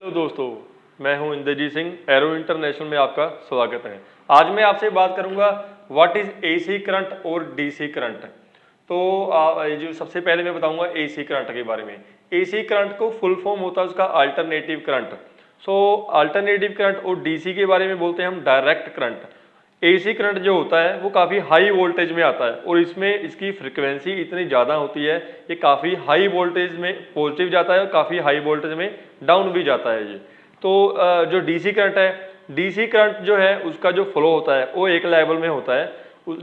तो दोस्तों, मैं हूं इंद्रजीत सिंह। एरो इंटरनेशनल में आपका स्वागत है। आज मैं आपसे बात करूंगा व्हाट इज एसी करंट और डीसी करंट। तो जो सबसे पहले मैं बताऊंगा एसी करंट के बारे में। एसी करंट को फुल फॉर्म होता है उसका अल्टरनेटिव करंट। अल्टरनेटिव करंट और डीसी के बारे में बोलते हैं हम डायरेक्ट करंट। एसी करंट जो होता है वो काफ़ी हाई वोल्टेज में आता है और इसमें इसकी फ्रिक्वेंसी इतनी ज़्यादा होती है, ये काफ़ी हाई वोल्टेज में पॉजिटिव जाता है और काफ़ी हाई वोल्टेज में डाउन भी जाता है ये। तो जो डीसी करंट है, डीसी करंट जो है उसका जो फ्लो होता है वो एक लेवल में होता है।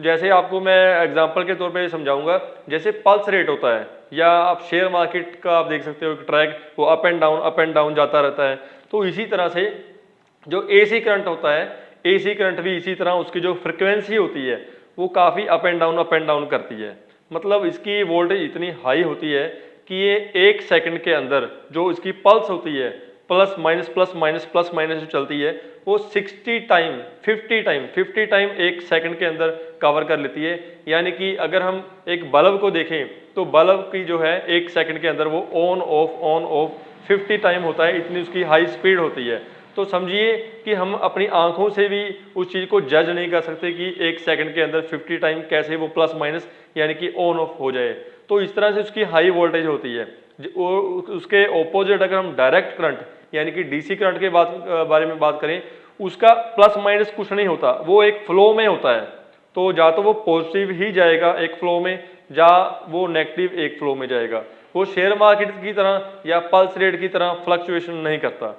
जैसे आपको मैं एग्जांपल के तौर पे समझाऊंगा, जैसे पल्स रेट होता है या आप शेयर मार्केट का आप देख सकते हो ट्रैक, वो अप एंड डाउन जाता रहता है। तो इसी तरह से जो एसी करंट होता है, एसी करंट भी इसी तरह उसकी जो फ्रिक्वेंसी होती है वो काफ़ी अप एंड डाउन करती है। मतलब इसकी वोल्टेज इतनी हाई होती है कि ये एक सेकंड के अंदर जो इसकी पल्स होती है, प्लस माइनस जो चलती है, वो 60 टाइम 50 टाइम एक सेकंड के अंदर कवर कर लेती है। यानी कि अगर हम एक बल्ब को देखें तो बल्ब की जो है एक सेकंड के अंदर वो ऑन ऑफ 50 टाइम होता है, इतनी उसकी हाई स्पीड होती है। तो समझिए कि हम अपनी आंखों से भी उस चीज़ को जज नहीं कर सकते कि एक सेकंड के अंदर 50 टाइम कैसे वो प्लस माइनस यानी कि ऑन ऑफ हो जाए। तो इस तरह से उसकी हाई वोल्टेज होती है। उसके ऑपोजिट अगर हम डायरेक्ट करंट यानी कि डीसी करंट के बारे में बात करें, उसका प्लस माइनस कुछ नहीं होता, वो एक फ्लो में होता है। तो या तो वो पॉजिटिव ही जाएगा एक फ्लो में, या वो नेगेटिव एक फ्लो में जाएगा। वो शेयर मार्केट की तरह या पल्स रेट की तरह फ्लक्चुएशन नहीं करता।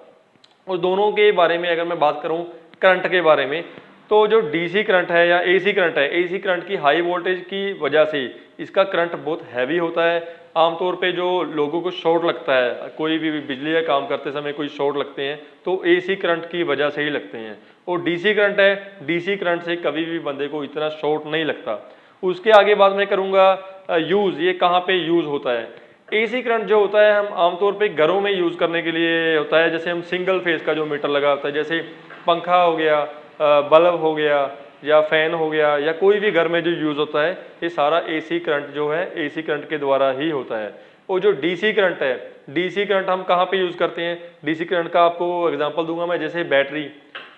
और दोनों के बारे में अगर मैं बात करूं करंट के बारे में, तो जो डीसी करंट है या एसी करंट है, एसी करंट की हाई वोल्टेज की वजह से इसका करंट बहुत हैवी होता है। आमतौर पे जो लोगों को शॉर्ट लगता है, कोई भी बिजली का काम करते समय कोई शॉर्ट लगते हैं तो एसी करंट की वजह से ही लगते हैं। और डीसी करंट है, डीसी करंट से कभी भी बंदे को इतना शॉर्ट नहीं लगता। उसके आगे बात मैं करूँगा यूज़, ये कहाँ पे यूज़ होता है। एसी करंट जो होता है हम आमतौर पे घरों में यूज़ करने के लिए होता है। जैसे हम सिंगल फेज का जो मीटर लगा होता है, जैसे पंखा हो गया, बल्ब हो गया या फैन हो गया, या कोई भी घर में जो यूज़ होता है, ये सारा एसी करंट जो है एसी करंट के द्वारा ही होता है। और जो डीसी करंट है, डीसी करंट हम कहाँ पे यूज़ करते हैं, डीसी करंट का आपको एग्जांपल दूंगा मैं। जैसे बैटरी,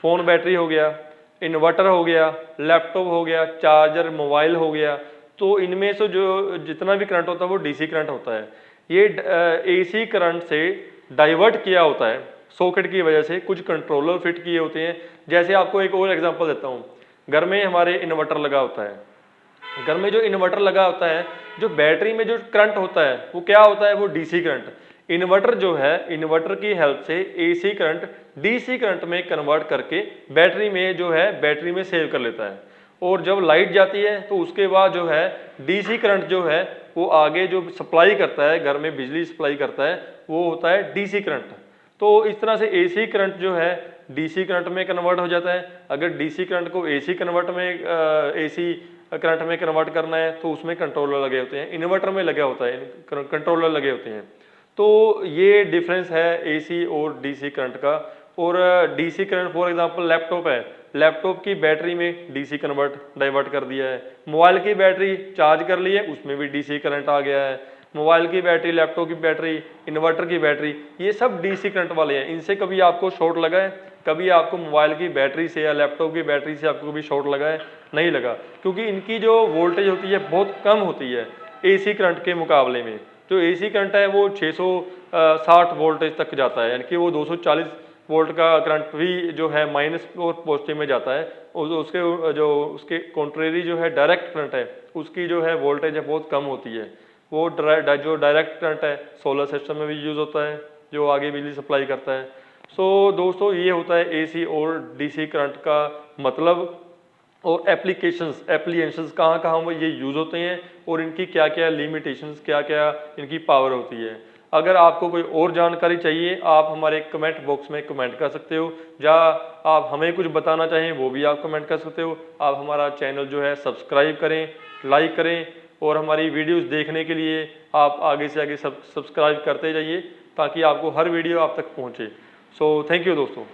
फ़ोन बैटरी हो गया, इन्वर्टर हो गया, लैपटॉप हो गया, चार्जर, मोबाइल हो गया। तो इनमें से जो जितना भी करंट होता है वो डीसी करंट होता है। ये एसी करंट से डाइवर्ट किया होता है सॉकेट की वजह से, कुछ कंट्रोलर फिट किए होते हैं। जैसे आपको एक और एग्जांपल देता हूँ, घर में हमारे इन्वर्टर लगा होता है। घर में जो इन्वर्टर लगा होता है, जो बैटरी में जो करंट होता है वो क्या होता है, वो डीसी करंट। इन्वर्टर जो है, इन्वर्टर की हेल्प से एसी करंट डीसी करंट में कन्वर्ट करके बैटरी में जो है बैटरी में सेव कर लेता है। और जब लाइट जाती है तो उसके बाद जो है डीसी करंट जो है वो आगे जो सप्लाई करता है, घर में बिजली सप्लाई करता है, वो होता है डीसी करंट। तो इस तरह से एसी करंट जो है डीसी करंट में कन्वर्ट हो जाता है। अगर डीसी करंट को एसी करंट में कन्वर्ट करना है तो उसमें कंट्रोलर लगे होते हैं, इन्वर्टर में लगा होता है, कंट्रोलर लगे होते हैं। तो ये डिफरेंस है एसी और डीसी करंट का। और DC current for example laptop है, लैपटॉप की बैटरी में डीसी डाइवर्ट कर दिया है। मोबाइल की बैटरी चार्ज कर ली है, उसमें भी डीसी करंट आ गया है। मोबाइल की बैटरी, लैपटॉप की बैटरी, इन्वर्टर की बैटरी, ये सब डीसी करंट वाले हैं। इनसे कभी आपको शॉर्ट लगा है, कभी आपको मोबाइल की बैटरी से या लैपटॉप की बैटरी से आपको कभी शॉर्ट लगा है? नहीं लगा, क्योंकि इनकी जो वोल्टेज होती है बहुत कम होती है एसी करंट के मुकाबले में। जो एसी करंट है वो 660 वोल्टेज तक जाता है, यानी कि वो 240 वोल्ट का करंट भी जो है माइनस और पॉजिटिव में जाता है। और उसके कॉन्ट्रेरी जो है डायरेक्ट करंट है, उसकी जो है वोल्टेज है बहुत कम होती है। वो जो डायरेक्ट करंट है सोलर सिस्टम में भी यूज़ होता है, जो आगे बिजली सप्लाई करता है। दोस्तों, ये होता है एसी और डीसी करंट का मतलब। और एप्लीकेशंस कहाँ कहाँ वो ये यूज़ होते हैं और इनकी क्या क्या लिमिटेशंस, क्या क्या इनकी पावर होती है। अगर आपको कोई और जानकारी चाहिए, आप हमारे कमेंट बॉक्स में कमेंट कर सकते हो, या आप हमें कुछ बताना चाहें वो भी आप कमेंट कर सकते हो। आप हमारा चैनल जो है सब्सक्राइब करें, लाइक करें, और हमारी वीडियोस देखने के लिए आप आगे से आगे सब्सक्राइब करते जाइए ताकि आपको हर वीडियो आप तक पहुँचे। थैंक यू दोस्तों।